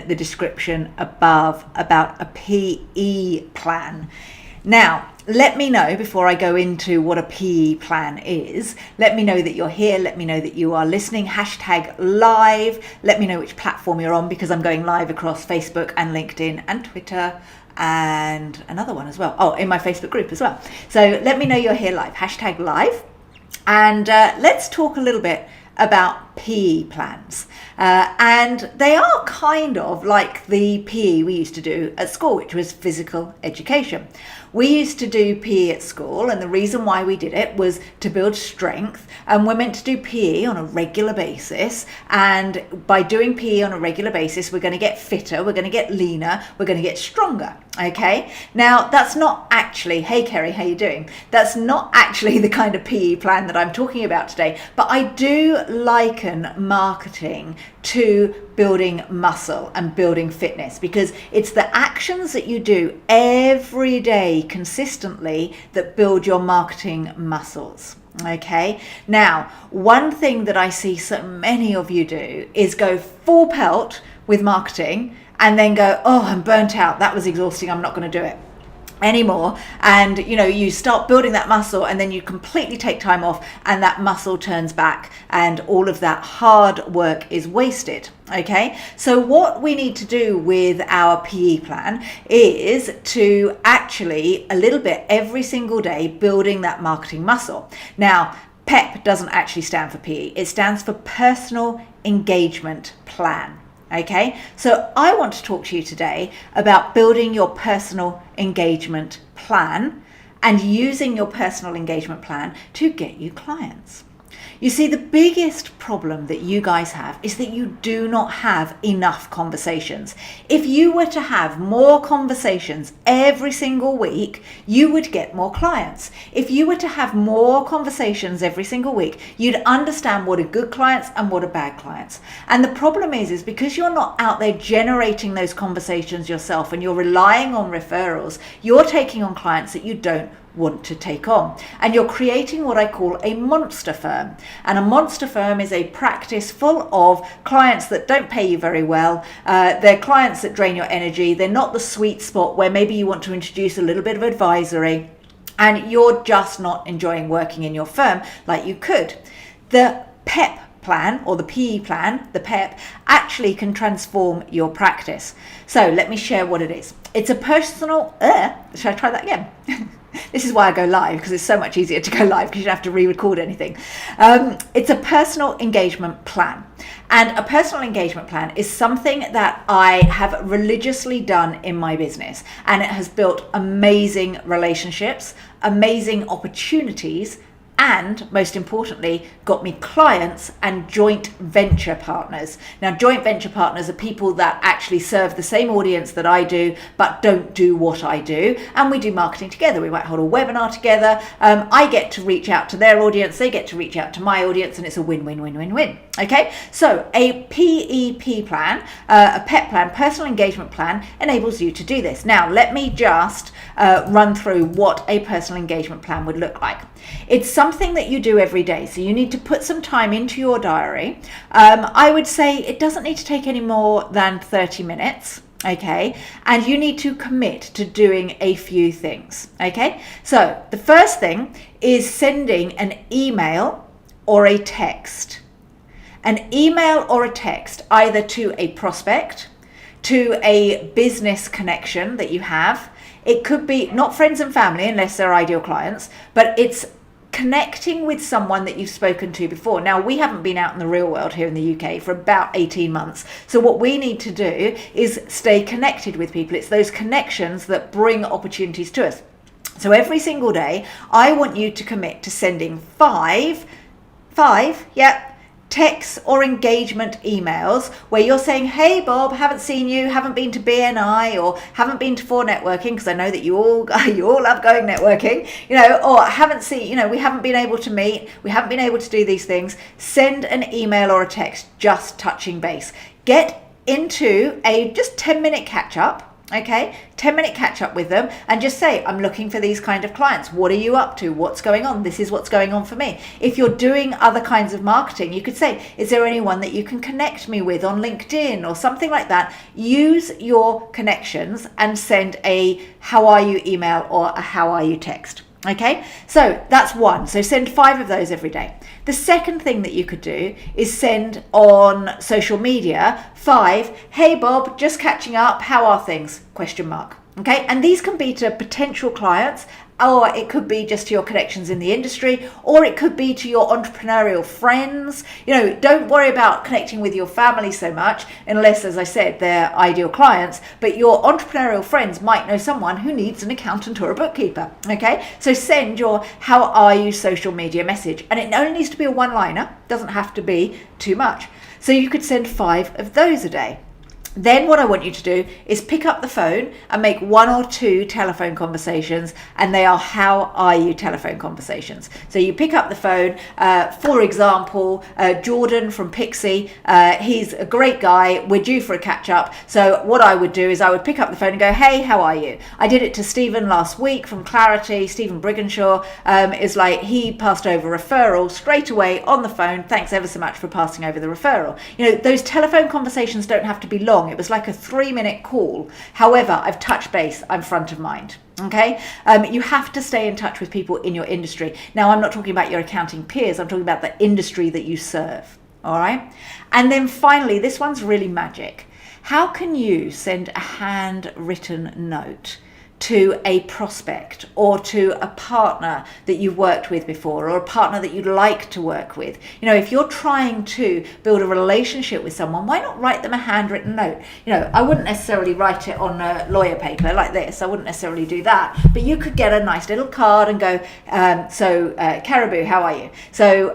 the description above about a PE plan. Now, let me know before I go into what a PE plan is. Let me know that you're here. Let me know that you are listening. #live. Let me know which platform you're on, because I'm going live across Facebook and LinkedIn and Twitter and another one as well. Oh, in my Facebook group as well. So let me know you're here live. #live. And let's talk a little bit about PE plans. And they are kind of like the PE we used to do at school, which was physical education. We used to do PE at school, and the reason why we did it was to build strength. And we're meant to do PE on a regular basis. And by doing PE on a regular basis, we're going to get fitter, we're going to get leaner, we're going to get stronger. Okay. Now, that's not actually, hey Kerry, how you doing? That's not actually the kind of PE plan that I'm talking about today. But I do liken marketing to building muscle and building fitness, because it's the actions that you do every day consistently that build your marketing muscles. Okay. Now, one thing that I see so many of you do is go full pelt with marketing and then go, oh, I'm burnt out. That was exhausting. I'm not going to do it anymore. And you start building that muscle, and then you completely take time off, and that muscle turns back, and all of that hard work is wasted. Okay, so what we need to do with our PE plan is to actually a little bit every single day building that marketing muscle. Now, PEP doesn't actually stand for PE. It stands for Personal Engagement Plan. Okay, so I want to talk to you today about building your personal engagement plan and using your personal engagement plan to get you clients. You see, the biggest problem that you guys have is that you do not have enough conversations. If you were to have more conversations every single week, you would get more clients. If you were to have more conversations every single week, you'd understand what are good clients and what are bad clients. And the problem is because you're not out there generating those conversations yourself and you're relying on referrals, you're taking on clients that you don't want to take on, and you're creating what I call a monster firm. And a monster firm is a practice full of clients that don't pay you very well. They're clients that drain your energy. They're not the sweet spot where maybe you want to introduce a little bit of advisory, and you're just not enjoying working in your firm like you could. The PEP plan, or the PE plan, the PEP, actually can transform your practice. So let me share what it is. It's a personal, should I try that again? This is why I go live, because it's so much easier to go live because you don't have to re-record anything. It's a personal engagement plan. And a personal engagement plan is something that I have religiously done in my business. And it has built amazing relationships, amazing opportunities, and most importantly, got me clients and joint venture partners. Now, joint venture partners are people that actually serve the same audience that I do, but don't do what I do. And we do marketing together. We might hold a webinar together. I get to reach out to their audience. They get to reach out to my audience, and it's a win-win-win-win-win. Okay, so a PEP plan, a PEP plan, personal engagement plan, enables you to do this. Now, let me just run through what a personal engagement plan would look like. It's something that you do every day, so you need to put some time into your diary. I would say it doesn't need to take any more than 30 minutes. Okay, and you need to commit to doing a few things. Okay, so the first thing is sending an email or a text. An email or a text either to a prospect, to a business connection that you have. It could be not friends and family unless they're ideal clients, but it's connecting with someone that you've spoken to before. Now, we haven't been out in the real world here in the UK for about 18 months. So what we need to do is stay connected with people. It's those connections that bring opportunities to us. So every single day, I want you to commit to sending five, texts or engagement emails where you're saying, hey Bob, haven't seen you, haven't been to BNI or haven't been to For Networking, because I know that you all love going networking, or haven't seen, we haven't been able to meet, we haven't been able to do these things. Send an email or a text just touching base. Get into a just 10-minute catch up Okay, 10-minute catch up with them and just say, I'm looking for these kind of clients. What are you up to? What's going on? This is what's going on for me. If you're doing other kinds of marketing, you could say, is there anyone that you can connect me with on LinkedIn or something like that? Use your connections and send a how are you email or a how are you text. Okay, so that's one. So send 5 of those every day. The second thing that you could do is send on social media 5, hey Bob, just catching up, how are things? Question mark. Okay, and these can be to potential clients, or it could be just to your connections in the industry, or it could be to your entrepreneurial friends. Don't worry about connecting with your family so much, unless, as I said, they're ideal clients, but your entrepreneurial friends might know someone who needs an accountant or a bookkeeper. Okay, so send your how are you social media message, and it only needs to be a one-liner, doesn't have to be too much. So you could send 5 of those a day. Then what I want you to do is pick up the phone and make 1 or 2 telephone conversations, and they are how are you telephone conversations. So you pick up the phone, for example, Jordan from Pixie, he's a great guy, we're due for a catch up. So what I would do is I would pick up the phone and go, hey, how are you? I did it to Stephen last week from Clarity. Stephen Brigginshaw is like, he passed over referral straight away on the phone. Thanks ever so much for passing over the referral. Those telephone conversations don't have to be long. It was like a 3-minute call. However, I've touched base, I'm front of mind. Okay, you have to stay in touch with people in your industry. Now, I'm not talking about your accounting peers, I'm talking about the industry that you serve. All right. And then finally, this one's really magic. How can you send a handwritten note to a prospect or to a partner that you've worked with before, or a partner that you'd like to work with? If you're trying to build a relationship with someone, why not write them a handwritten note? I wouldn't necessarily write it on a lawyer paper like this. I wouldn't necessarily do that, but you could get a nice little card and go, Caribou, how are you? So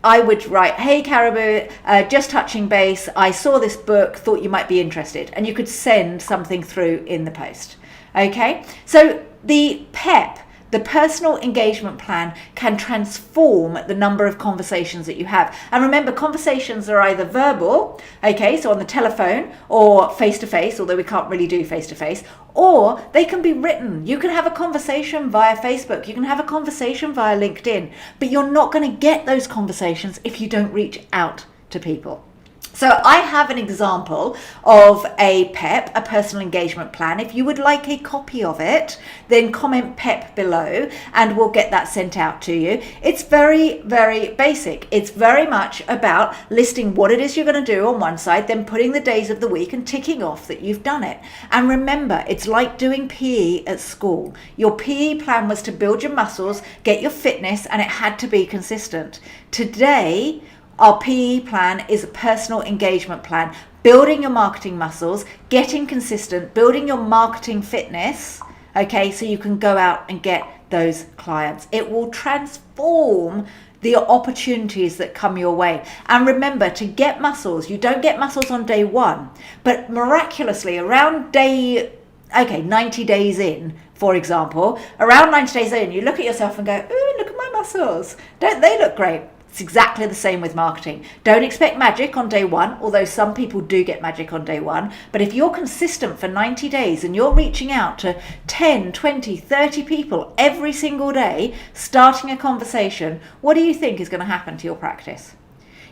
I would write, hey Caribou, just touching base, I saw this book, thought you might be interested, and you could send something through in the post. Okay, so the PEP, the personal engagement plan, can transform the number of conversations that you have. And remember, conversations are either verbal, okay, so on the telephone, or face-to-face, although we can't really do face-to-face, or they can be written. You can have a conversation via Facebook, you can have a conversation via LinkedIn, but you're not going to get those conversations if you don't reach out to people. So I have an example of a PEP, a personal engagement plan. If you would like a copy of it, then comment PEP below and we'll get that sent out to you. It's very, very basic. It's very much about listing what it is you're going to do on one side, then putting the days of the week and ticking off that you've done it. And remember, it's like doing PE at school. Your PE plan was to build your muscles, get your fitness, and it had to be consistent. Today, our PE plan is a personal engagement plan, building your marketing muscles, getting consistent, building your marketing fitness, okay, so you can go out and get those clients. It will transform the opportunities that come your way. And remember, to get muscles, you don't get muscles on day 1, but miraculously around 90 days in, for example, around 90 days in, you look at yourself and go, ooh, look at my muscles. Don't they look great? It's exactly the same with marketing. Don't expect magic on day 1, although some people do get magic on day 1. But if you're consistent for 90 days and you're reaching out to 10, 20, 30 people every single day, starting a conversation, what do you think is going to happen to your practice?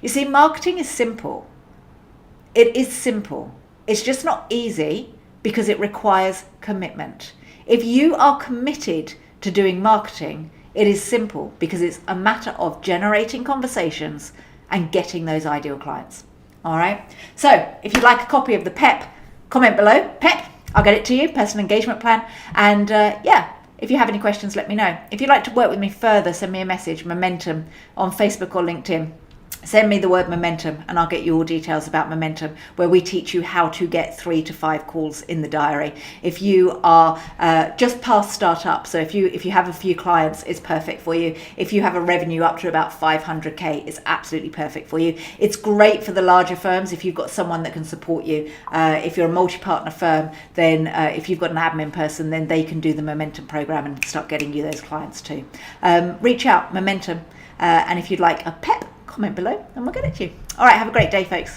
You see, marketing is simple. It is simple. It's just not easy because it requires commitment. If you are committed to doing marketing, it is simple because it's a matter of generating conversations and getting those ideal clients. All right. So if you'd like a copy of the PEP, comment below. PEP, I'll get it to you, personal engagement plan. And if you have any questions, let me know. If you'd like to work with me further, send me a message, Momentum, on Facebook or LinkedIn. Send me the word Momentum and I'll get you all details about Momentum, where we teach you how to get 3 to 5 calls in the diary. If you are just past startup, so if you have a few clients, it's perfect for you. If you have a revenue up to about 500k, it's absolutely perfect for you. It's great for the larger firms if you've got someone that can support you. If you're a multi-partner firm, then if you've got an admin person, then they can do the Momentum program and start getting you those clients too. Reach out, Momentum, and if you'd like a PEP, comment below and we'll get it to you. All right, have a great day, folks.